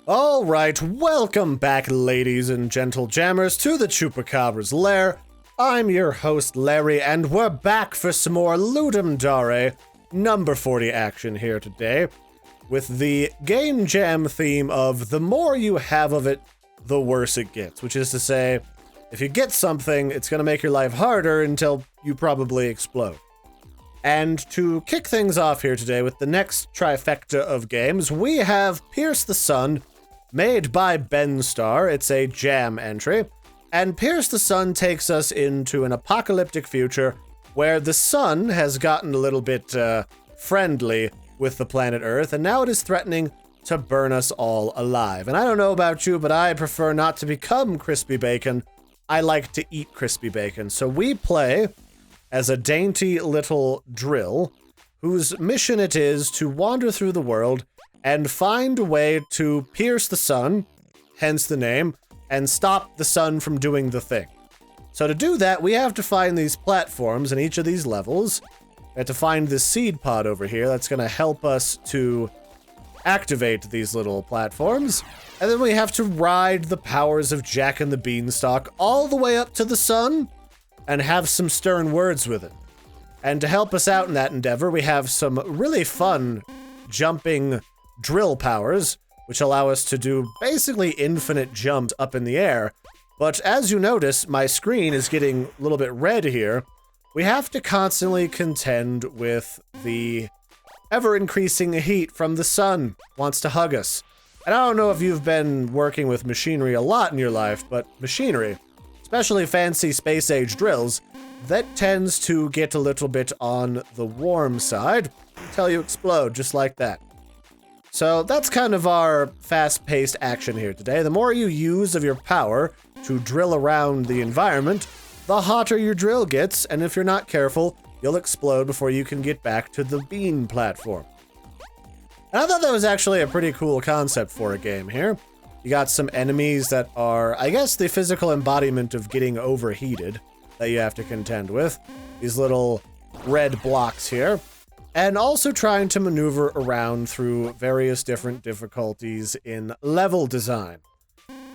Alright, welcome back, ladies and gentle jammers, to the Chupacabra's lair. I'm your host, Larry, and we're back for some more Ludum Dare number 40 action here today, with the game jam theme of the more you have of it, the worse it gets. Which is to say, if you get something, it's going to make your life harder until you probably explode. And to kick things off here today with the next trifecta of games, we have Pierce the Sun, made by Benstar. It's a jam entry. And Pierce the Sun takes us into an apocalyptic future where the sun has gotten a little bit friendly with the planet Earth, and now it is threatening to burn us all alive. And I don't know about you, but I prefer not to become crispy bacon. I like to eat crispy bacon. So we play as a dainty little drill whose mission it is to wander through the world and find a way to pierce the sun, hence the name, and stop the sun from doing the thing. So to do that, we have to find these platforms in each of these levels. We have to find this seed pod over here that's going to help us to activate these little platforms. And then we have to ride the powers of Jack and the Beanstalk all the way up to the sun and have some stern words with it. And to help us out in that endeavor, we have some really fun jumping drill powers, which allow us to do basically infinite jumps up in the air. But as you notice, my screen is getting a little bit red here. We have to constantly contend with the ever-increasing heat from the sun. Wants to hug us. And I don't know if you've been working with machinery a lot in your life, but machinery, especially fancy space-age drills, that tends to get a little bit on the warm side until you explode, just like that. So that's kind of our fast-paced action here today. The more you use of your power to drill around the environment, the hotter your drill gets, and if you're not careful, you'll explode before you can get back to the bean platform. And I thought that was actually a pretty cool concept for a game here. You got some enemies that are, I guess, the physical embodiment of getting overheated that you have to contend with. These little red blocks here. And also trying to maneuver around through various different difficulties in level design.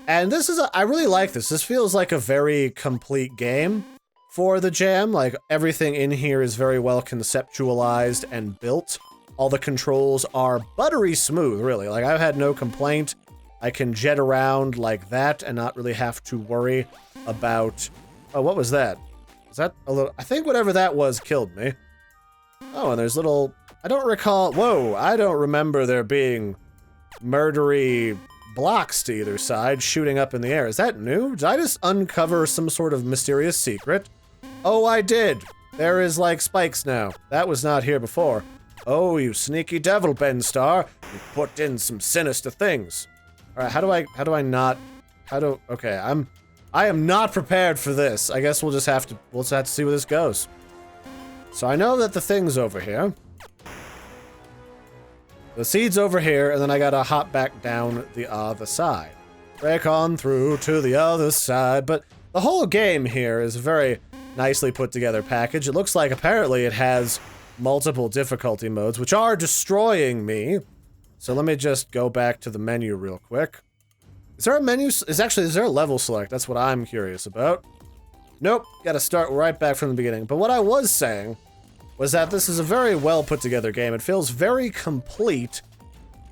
And this is, I really like this. This feels like a very complete game for the jam. Like, everything in here is very well conceptualized and built. All the controls are buttery smooth, really. Like, I've had no complaint. I can jet around like that and not really have to worry about... Oh, what was that? Was that a little... I think whatever that was killed me. Oh, and there's little... I don't recall... Whoa, I don't remember there being murdery blocks to either side shooting up in the air. Is that new? Did I just uncover some sort of mysterious secret? Oh, I did. There is, like, spikes now. That was not here before. Oh, you sneaky devil, Benstar. You put in some sinister things. Alright, how do I not... Okay, I am not prepared for this. I guess we'll just have to see where this goes. So I know that the thing's over here. The seed's over here, and then I gotta hop back down the other side. Break on through to the other side. But the whole game here is a very nicely put together package. It looks like apparently it has multiple difficulty modes, which are destroying me. So let me just go back to the menu real quick. Is there a menu? Is there a level select? That's what I'm curious about. Nope, gotta start right back from the beginning. But what I was saying was that this is a very well put together game. It feels very complete,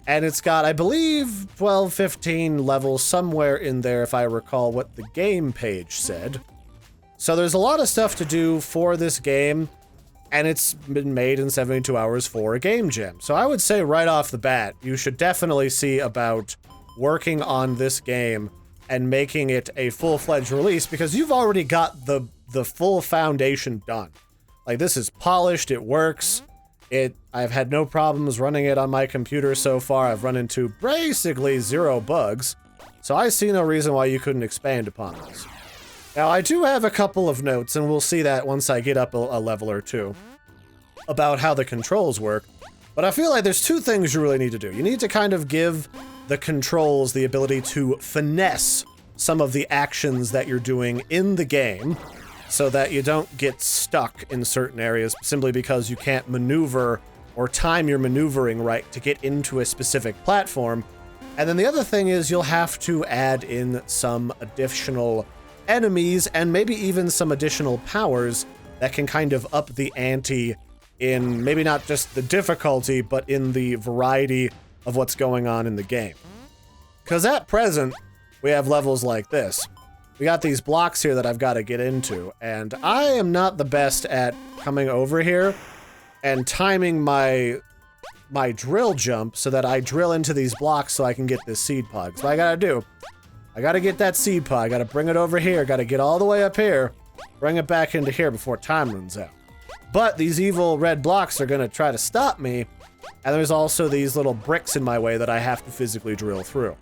and it's got, I believe, 12, 15 levels somewhere in there if I recall what the game page said. So there's a lot of stuff to do for this game, and it's been made in 72 hours for a game jam. So I would say right off the bat, you should definitely see about working on this game and making it a full-fledged release, because you've already got the full foundation done. Like, this is polished, it works. I've had no problems running it on my computer so far. I've run into basically 0 bugs. So I see no reason why you couldn't expand upon this. Now, I do have a couple of notes, and we'll see that once I get up a level or two, about how the controls work. But I feel like there's 2 things you really need to do. You need to kind of give the controls the ability to finesse some of the actions that you're doing in the game, so that you don't get stuck in certain areas simply because you can't maneuver or time your maneuvering right to get into a specific platform. And then the other thing is you'll have to add in some additional enemies and maybe even some additional powers that can kind of up the ante in maybe not just the difficulty, but in the variety of what's going on in the game. Because at present, we have levels like this. We got these blocks here that I've got to get into, and I am not the best at coming over here and timing my drill jump so that I drill into these blocks so I can get this seed pod. So what I gotta do, I gotta get that seed pod, I gotta bring it over here, gotta get all the way up here, bring it back into here before time runs out. But these evil red blocks are gonna try to stop me, and there's also these little bricks in my way that I have to physically drill through.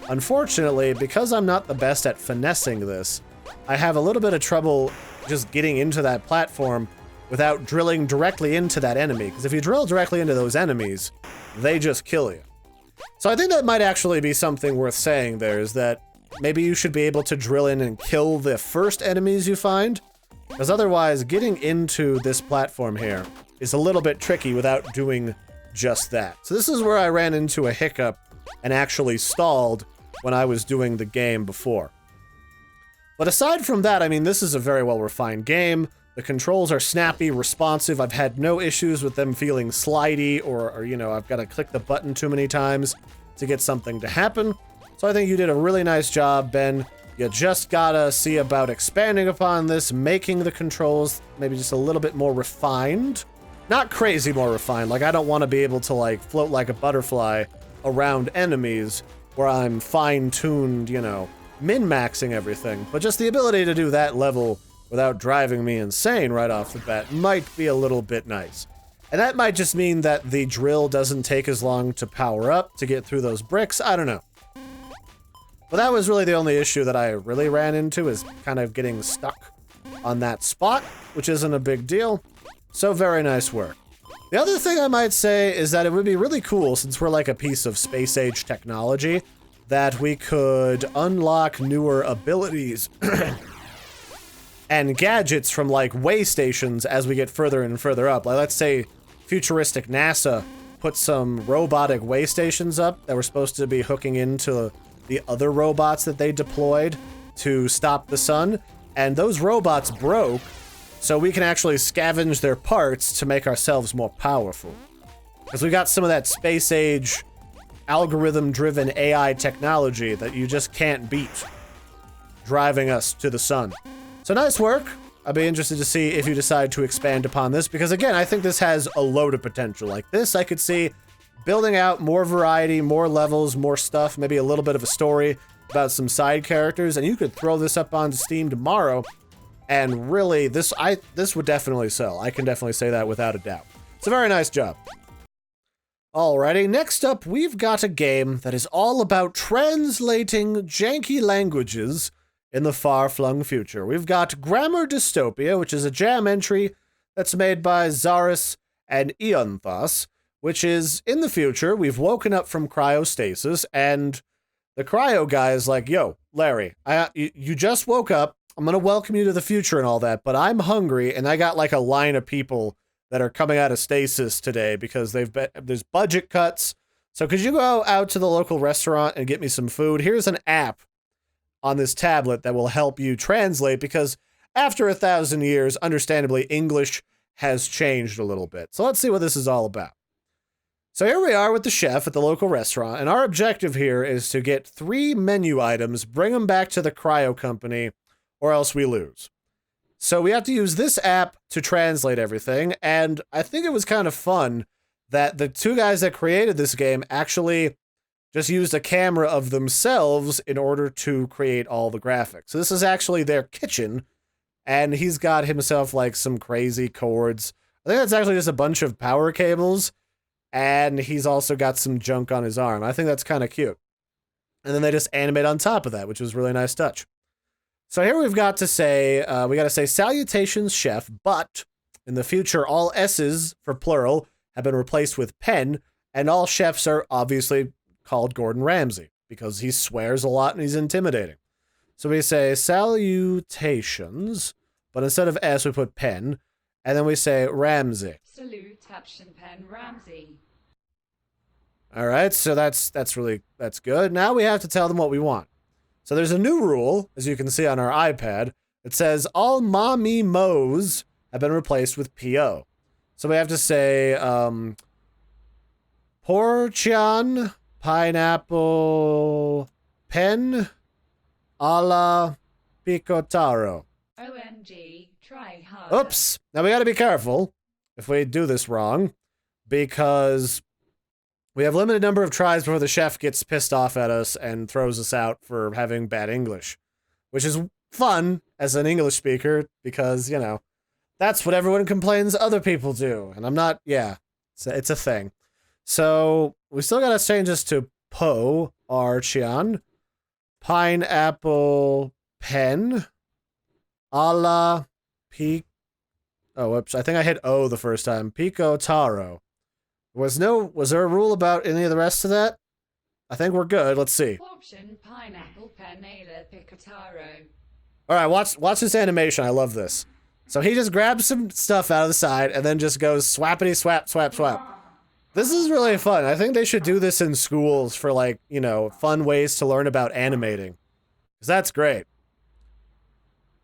Unfortunately, because I'm not the best at finessing this, I have a little bit of trouble just getting into that platform without drilling directly into that enemy, because if you drill directly into those enemies, they just kill you. So I think that might actually be something worth saying there, is that maybe you should be able to drill in and kill the first enemies you find, because otherwise getting into this platform here is a little bit tricky without doing just that. So this is where I ran into a hiccup and actually stalled when I was doing the game before. But aside from that, I mean, this is a very well-refined game. The controls are snappy, responsive. I've had no issues with them feeling slidey or you know, I've got to click the button too many times to get something to happen. So I think you did a really nice job, Ben. You just gotta see about expanding upon this, making the controls maybe just a little bit more refined. Not crazy more refined, like I don't want to be able to like float like a butterfly around enemies where I'm fine-tuned, you know, min-maxing everything, but just the ability to do that level without driving me insane right off the bat might be a little bit nice. And that might just mean that the drill doesn't take as long to power up to get through those bricks, I don't know. But that was really the only issue that I really ran into, is kind of getting stuck on that spot, which isn't a big deal. So very nice work. The other thing I might say is that it would be really cool, since we're like a piece of space-age technology, that we could unlock newer abilities and gadgets from like way stations as we get further and further up. Like let's say futuristic NASA put some robotic way stations up that were supposed to be hooking into the other robots that they deployed to stop the sun, and those robots broke, so we can actually scavenge their parts to make ourselves more powerful. Because we got some of that space-age, algorithm-driven AI technology that you just can't beat, driving us to the sun. So nice work. I'd be interested to see if you decide to expand upon this, because again, I think this has a load of potential. Like this, I could see building out more variety, more levels, more stuff, maybe a little bit of a story about some side characters, and you could throw this up onto Steam tomorrow, and really, this would definitely sell. I can definitely say that without a doubt. It's a very nice job. Alrighty, next up, we've got a game that is all about translating janky languages in the far-flung future. We've got Grammar Dystopia, which is a jam entry that's made by Zaris and Ionthos, which is, in the future, we've woken up from cryostasis, and the cryo guy is like, yo, Larry, you just woke up, I'm gonna welcome you to the future and all that, but I'm hungry, and I got like a line of people that are coming out of stasis today because there's budget cuts, so could you go out to the local restaurant and get me some food? Here's an app on this tablet that will help you translate, because after 1,000 years, understandably, English has changed a little bit. So let's see what this is all about. So here we are with the chef at the local restaurant, and our objective here is to get 3 menu items, bring them back to the cryo company, or else we lose. So we have to use this app to translate everything, and I think it was kind of fun that the 2 guys that created this game actually just used a camera of themselves in order to create all the graphics. So this is actually their kitchen, and he's got himself like some crazy cords. I think that's actually just a bunch of power cables, and he's also got some junk on his arm. I think that's kind of cute. And then they just animate on top of that, which was a really nice touch. So here we've got to say, we got to say, salutations, chef, but in the future, all S's for plural have been replaced with pen, and all chefs are obviously called Gordon Ramsay, because he swears a lot and he's intimidating. So we say salutations, but instead of S, we put pen, and then we say Ramsay. Salutation pen Ramsay. All right, so that's good. Now we have to tell them what we want. So there's a new rule, as you can see on our iPad. It says all mommy mo's have been replaced with PO. So we have to say porchan pineapple pen a la picotaro. OMG, try hard. Oops. Now we got to be careful if we do this wrong, because we have limited number of tries before the chef gets pissed off at us and throws us out for having bad English, which is fun as an English speaker because, you know, that's what everyone complains other people do. And I'm not, yeah, it's a thing. So we still got to change this to po archian, pineapple pen, a la oh, whoops, I think I hit O the first time. Pico taro. Was there a rule about any of the rest of that? I think we're good. Let's see. Option pineapple penela picotaro. All right, watch this animation. I love this. So he just grabs some stuff out of the side and then just goes swappity swap swap swap. This is really fun. I think they should do this in schools for, like, you know, fun ways to learn about animating. 'Cause that's great.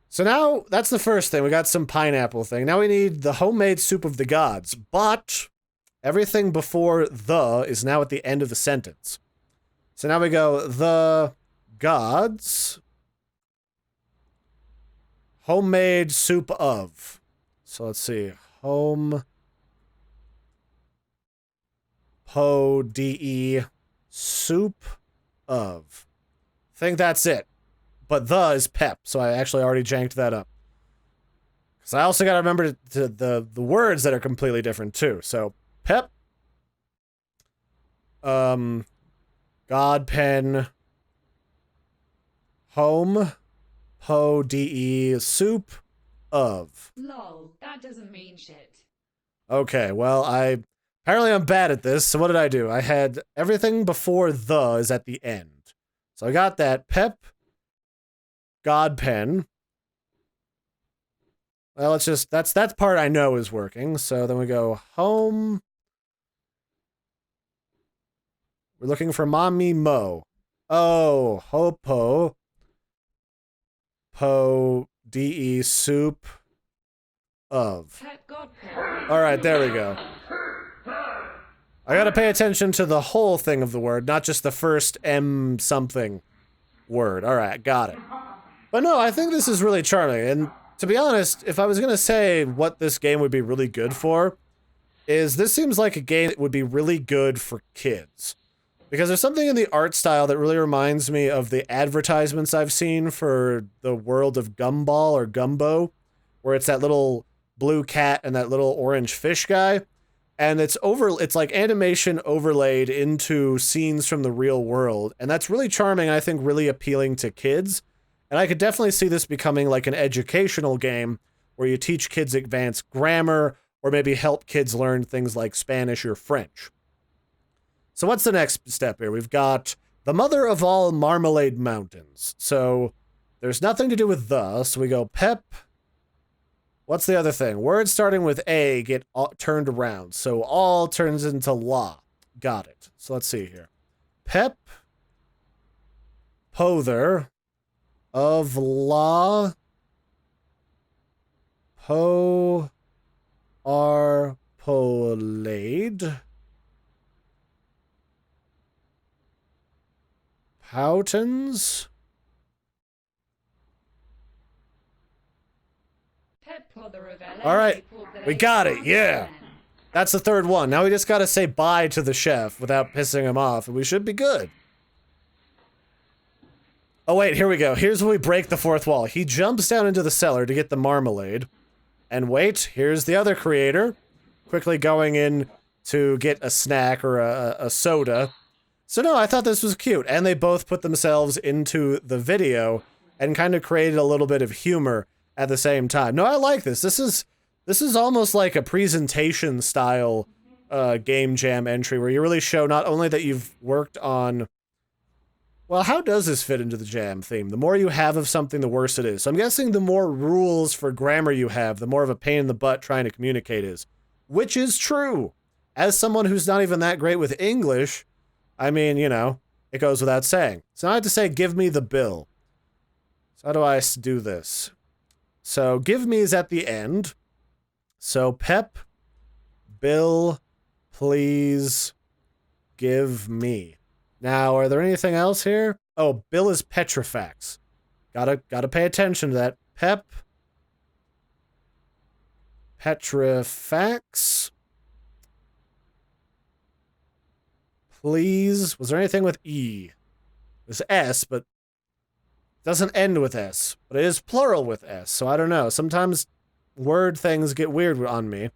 So now that's the first thing. We got some pineapple thing. Now we need the homemade soup of the gods, but everything before the is now at the end of the sentence. So now we go, the gods, homemade soup of. So let's see, home, po-de, soup of. I think that's it. But the is pep, so I actually already janked that up. Because I also got to remember the words that are completely different too. So pep, god pen, home, po-de, soup of. Lol, that doesn't mean shit. Okay, well, apparently I'm bad at this, so what did I do? I had everything before the is at the end. So I got that, pep, god pen. Well, it's just, that part I know is working. So then we go home. We're looking for mommy mo. Oh, hopo. Po-de, soup of. All right, there we go. I gotta pay attention to the whole thing of the word, not just the first M something word. All right, got it. But no, I think this is really charming. And to be honest, if I was gonna say what this game would be really good for, is this seems like a game that would be really good for kids. Because there's something in the art style that really reminds me of the advertisements I've seen for the world of Gumball or Gumbo, where it's that little blue cat and that little orange fish guy. And it's like animation overlaid into scenes from the real world. And that's really charming, I think really appealing to kids. And I could definitely see this becoming like an educational game where you teach kids advanced grammar or maybe help kids learn things like Spanish or French. So what's the next step here? We've got the mother of all marmalade mountains. So there's nothing to do with the, so we go pep. What's the other thing? Words starting with A get turned around. So all turns into la. Got it. So let's see here. Pep. Pother. Of la. Po. Arpolade. Poutons. All right, we got it, yeah. That's the third one. Now we just gotta say bye to the chef without pissing him off, and we should be good. Oh wait, here we go. Here's where we break the fourth wall. He jumps down into the cellar to get the marmalade. And wait, here's the other creator, quickly going in to get a snack or a soda. So no, I thought this was cute, and they both put themselves into the video and kind of created a little bit of humor at the same time. No, I like this. This is almost like a presentation style game jam entry where you really show not only that you've worked on, well, how does this fit into the jam theme? The more you have of something, the worse it is. So I'm guessing the more rules for grammar you have, the more of a pain in the butt trying to communicate is, which is true. As someone who's not even that great with English, I mean, you know, it goes without saying. So I have to say, give me the bill. So how do I do this? So give me is at the end. So Pep, bill, please give me. Now, are there anything else here? Oh, bill is petrifax. Gotta pay attention to that. Pep, petrifax. Please. Was there anything with E? There's S, but doesn't end with S. But it is plural with S, so I don't know. Sometimes word things get weird on me.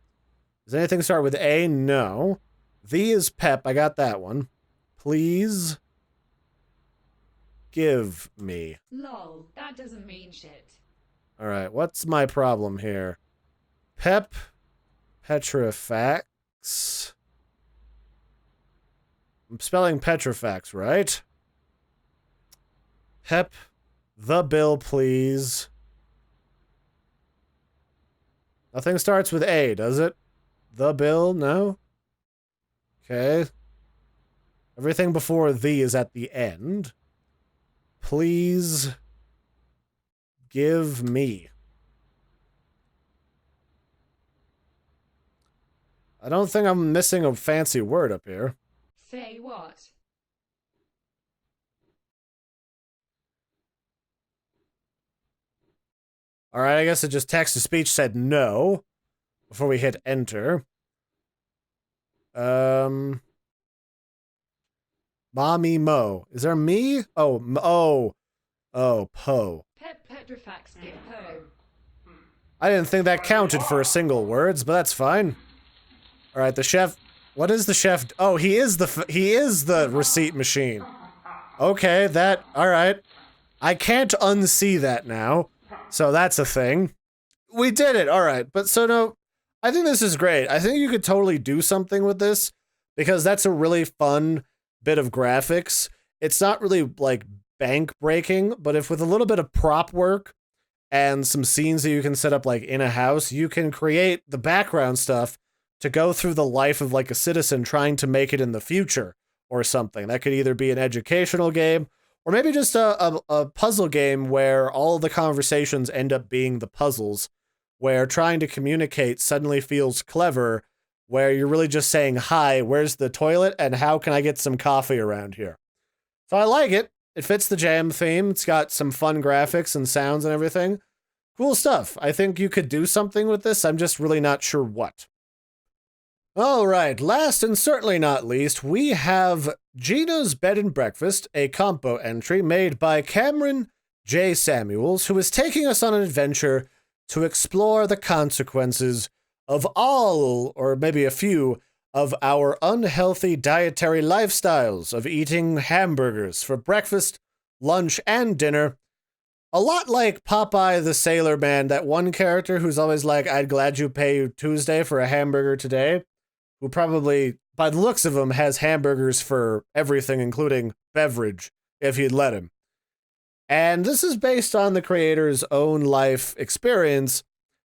Does anything start with A? No. V is pep. I got that one. Please give me. Lol, that doesn't mean shit. Alright, what's my problem here? Pep, petrifax. I'm spelling petrifax, right? Pep, the bill, please. Nothing starts with A, does it? The bill? No? Okay. Everything before the is at the end. Please give me. I don't think I'm missing a fancy word up here. Say what? Alright, I guess it just text-to-speech said no before we hit enter. Mommy Mo. Is there me? Oh, Po. Pep Petrifax give po. I didn't think that counted for single words, but that's fine. Alright, the chef... What is the chef... Oh, he is the receipt machine. Okay, that... Alright. I can't unsee that now. So that's a thing. We did it, alright. But so no... I think this is great. I think you could totally do something with this, because that's a really fun bit of graphics. It's not really, like, bank-breaking, but if with a little bit of prop work and some scenes that you can set up, like, in a house, you can create the background stuff to go through the life of, like, a citizen trying to make it in the future or something. That could either be an educational game, or maybe just a puzzle game where all of the conversations end up being the puzzles, where trying to communicate suddenly feels clever, where you're really just saying, hi, where's the toilet, and how can I get some coffee around here? So I like it. It fits the jam theme. It's got some fun graphics and sounds and everything. Cool stuff. I think you could do something with this. I'm just really not sure what. All right, last and certainly not least, we have Gina's Bed and Breakfast, a compo entry made by Cameron J. Samuels, who is taking us on an adventure to explore the consequences of all, or maybe a few, of our unhealthy dietary lifestyles of eating hamburgers for breakfast, lunch, and dinner. A lot like Popeye the Sailor Man, that one character who's always like, I'd glad you pay Tuesday for a hamburger today, who probably, by the looks of him, has hamburgers for everything, including beverage, if you'd let him. And this is based on the creator's own life experience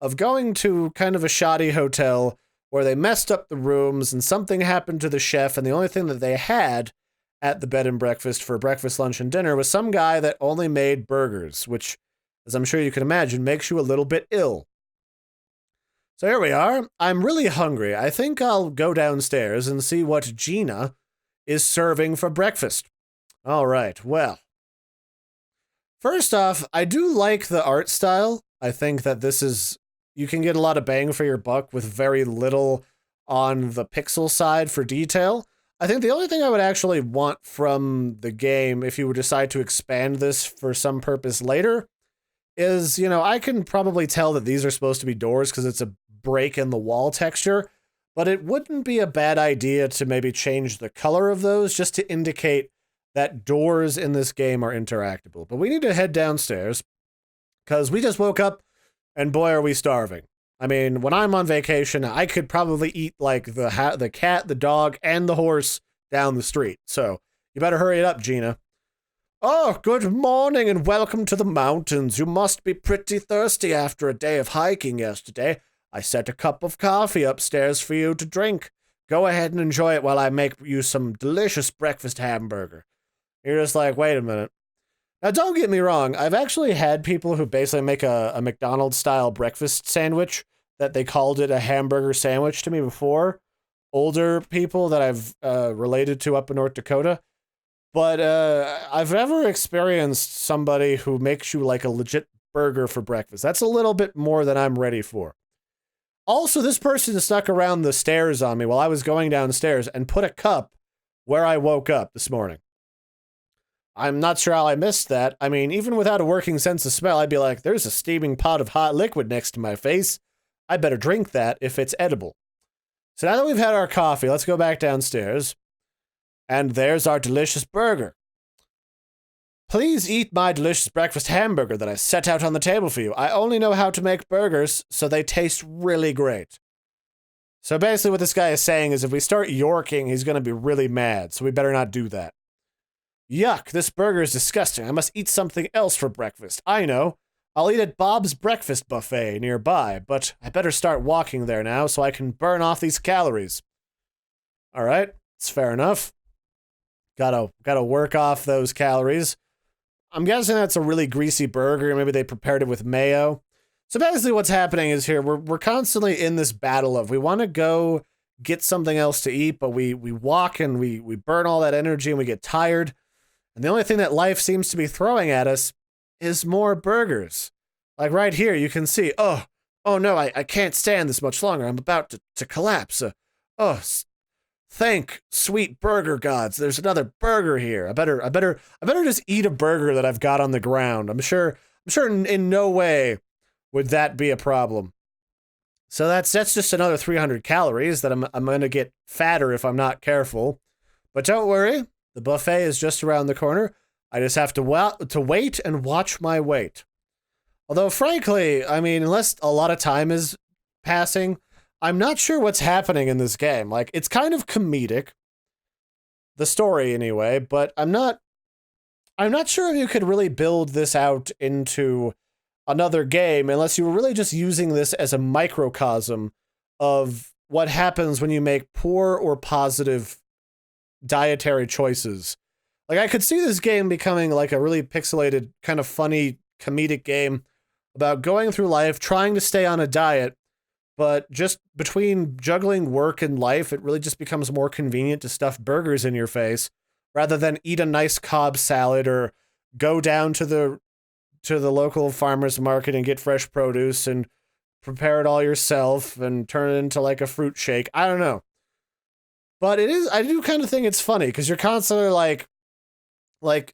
of going to kind of a shoddy hotel where they messed up the rooms and something happened to the chef, and the only thing that they had at the bed and breakfast for breakfast, lunch, and dinner was some guy that only made burgers, which, as I'm sure you can imagine, makes you a little bit ill. So here we are. I'm really hungry. I think I'll go downstairs and see what Gina is serving for breakfast. All right, well. First off, I do like the art style. I think that this is... You can get a lot of bang for your buck with very little on the pixel side for detail. I think the only thing I would actually want from the game, if you would decide to expand this for some purpose later, is, you know, I can probably tell that these are supposed to be doors because it's a break in the wall texture, but it wouldn't be a bad idea to maybe change the color of those just to indicate that doors in this game are interactable. But we need to head downstairs because we just woke up and boy, are we starving. I mean, when I'm on vacation, I could probably eat like the cat, the dog, and the horse down the street. So you better hurry it up, Gina. Oh, good morning and welcome to the mountains. You must be pretty thirsty after a day of hiking yesterday. I set a cup of coffee upstairs for you to drink. go ahead and enjoy it while I make you some delicious breakfast hamburger. You're just like, wait a minute. Now, don't get me wrong. I've actually had people who basically make a McDonald's-style breakfast sandwich that they called it a hamburger sandwich to me before. Older people that I've related to up in North Dakota. But I've never experienced somebody who makes you like a legit burger for breakfast. That's a little bit more than I'm ready for. Also, this person snuck around the stairs on me while I was going downstairs and put a cup where I woke up this morning. I'm not sure how I missed that. I mean, even without a working sense of smell, I'd be like, there's a steaming pot of hot liquid next to my face. I better drink that if it's edible. So now that we've had our coffee, let's go back downstairs. And there's our delicious burger. Please eat my delicious breakfast hamburger that I set out on the table for you. I only know how to make burgers, so they taste really great. So basically what this guy is saying is if we start yorking, he's going to be really mad, so we better not do that. Yuck, this burger is disgusting. I must eat something else for breakfast. I know. I'll eat at Bob's Breakfast Buffet nearby, but I better start walking there now so I can burn off these calories. All right, it's fair enough. Gotta work off those calories. I'm guessing that's a really greasy burger. Maybe they prepared it with mayo. So basically what's happening is here, we're constantly in this battle of we want to go get something else to eat, but we walk and we burn all that energy and we get tired. And the only thing that life seems to be throwing at us is more burgers. Like right here, you can see, oh no, I can't stand this much longer. I'm about to collapse. Thank sweet burger gods. There's another burger here. I better just eat a burger that I've got on the ground. I'm sure in no way would that be a problem. So that's just another 300 calories that I'm going to get fatter if I'm not careful. But don't worry. The buffet is just around the corner. I just have to wait and watch my weight. Although, frankly, I mean, unless a lot of time is passing, I'm not sure what's happening in this game. Like, it's kind of comedic, the story anyway, but I'm not sure if you could really build this out into another game unless you were really just using this as a microcosm of what happens when you make poor or positive dietary choices. Like, I could see this game becoming like a really pixelated, kind of funny, comedic game about going through life, trying to stay on a diet, but just between juggling work and life, it really just becomes more convenient to stuff burgers in your face rather than eat a nice Cobb salad or go down to the local farmer's market and get fresh produce and prepare it all yourself and turn it into like a fruit shake. I don't know. But I do kind of think it's funny because you're constantly like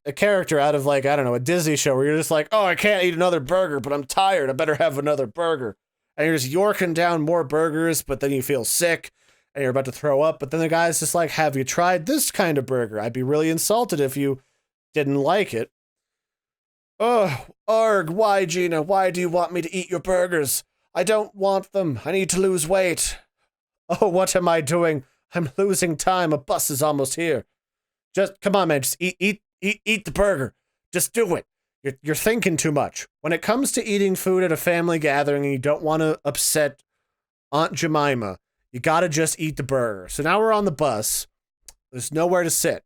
a character out of like, I don't know, a Disney show where you're just like, oh, I can't eat another burger, but I'm tired. I better have another burger. And you're just yorking down more burgers, but then you feel sick and you're about to throw up. But then the guy's just like, have you tried this kind of burger? I'd be really insulted if you didn't like it. Oh, arg, why, Gina? Why do you want me to eat your burgers? I don't want them. I need to lose weight. Oh, what am I doing? I'm losing time. A bus is almost here. Just, come on, man. Just eat the burger. Just do it. You're thinking too much. When it comes to eating food at a family gathering and you don't want to upset Aunt Jemima, you gotta just eat the burger. So now we're on the bus. There's nowhere to sit.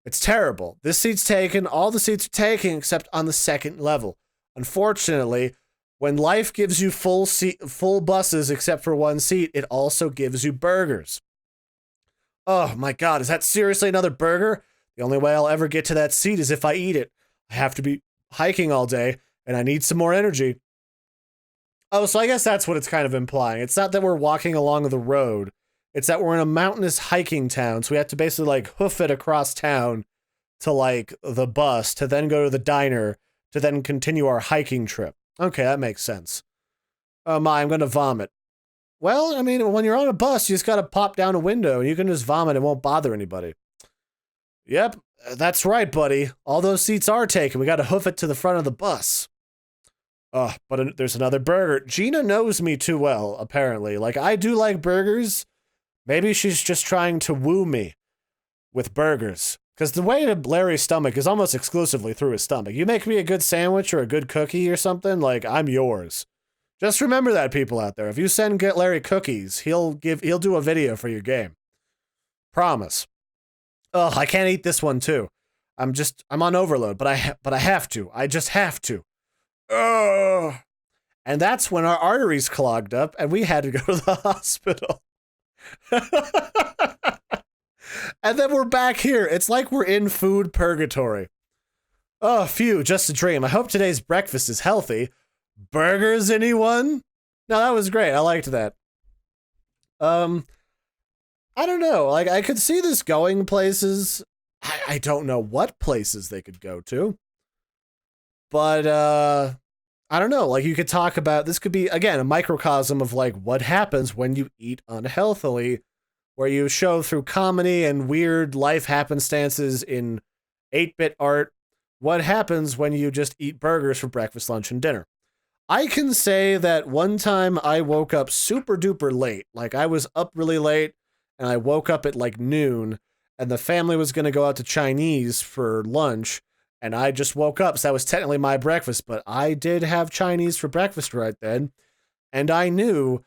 It's terrible. This seat's taken. All the seats are taken except on the second level. Unfortunately, when life gives you full buses except for one seat, it also gives you burgers. Oh my God, is that seriously another burger? The only way I'll ever get to that seat is if I eat it. I have to be hiking all day, and I need some more energy. Oh, so I guess that's what it's kind of implying. It's not that we're walking along the road. It's that we're in a mountainous hiking town, so we have to basically, like, hoof it across town to, like, the bus, to then go to the diner, to then continue our hiking trip. Okay, that makes sense. Oh my, I'm gonna vomit. Well, I mean, when you're on a bus, you just gotta pop down a window, and you can just vomit. It won't bother anybody. Yep, that's right, buddy. All those seats are taken. We gotta hoof it to the front of the bus. Oh, but there's another burger. Gina knows me too well, apparently. Like, I do like burgers. Maybe she's just trying to woo me with burgers. Because the way to Larry's stomach is almost exclusively through his stomach. You make me a good sandwich or a good cookie or something, like, I'm yours. Just remember that, people out there. If you send Get Larry cookies, he'll do a video for your game. Promise. Oh, I can't eat this one too. I'm on overload, but I have to. I just have to. Ugh. And that's when our arteries clogged up and we had to go to the hospital. And then we're back here. It's like we're in food purgatory. Oh, phew, just a dream. I hope today's breakfast is healthy. Burgers, anyone? No, that was great. I liked that. I don't know. Like, I could see this going places. I don't know what places they could go to. But, I don't know. Like, you could talk about, this could be, again, a microcosm of, like, what happens when you eat unhealthily, where you show through comedy and weird life happenstances in 8-bit art what happens when you just eat burgers for breakfast, lunch, and dinner. I can say that one time I woke up super duper late. Like, I was up really late, and I woke up at, like, noon, and the family was going to go out to Chinese for lunch, and I just woke up, so that was technically my breakfast, but I did have Chinese for breakfast right then, and I knew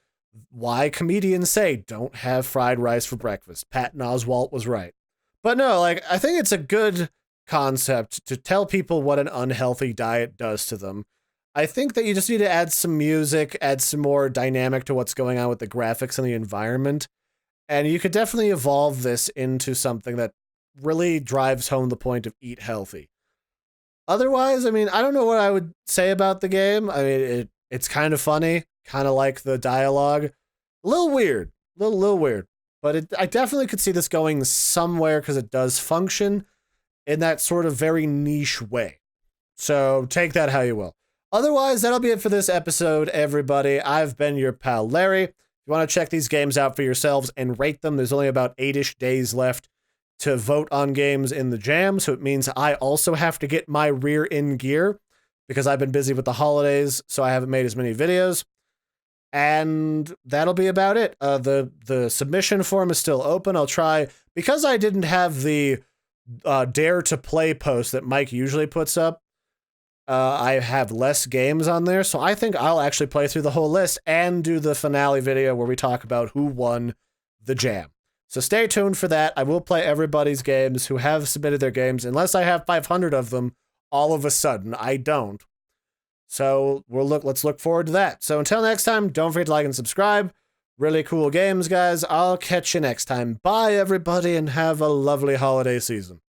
why comedians say don't have fried rice for breakfast. Patton Oswalt was right. But no, like, I think it's a good concept to tell people what an unhealthy diet does to them. I think that you just need to add some music, add some more dynamic to what's going on with the graphics and the environment, and you could definitit's evolve this into something that really drives home the point of eat healthy. Otherwise, I mean, I don't know what I would say about the game. I mean, it's kind of funny, kind of like the dialogue. A little weird, little weird. But I definitely could see this going somewhere because it does function in that sort of very niche way. So take that how you will. Otherwise, that'll be it for this episode, everybody. I've been your pal, Larry. If you want to check these games out for yourselves and rate them, there's only about 8-ish days left to vote on games in the jam, so it means I also have to get my rear in gear because I've been busy with the holidays, so I haven't made as many videos. And that'll be about it. The submission form is still open. I'll try, because I didn't have the Dare to Play post that Mike usually puts up, I have less games on there, so I think I'll actually play through the whole list and do the finale video where we talk about who won the jam. So stay tuned for that. I will play everybody's games who have submitted their games, unless I have 500 of them all of a sudden. I don't. So let's look forward to that. So until next time, don't forget to like and subscribe. Really cool games, guys. I'll catch you next time. Bye, everybody, and have a lovely holiday season.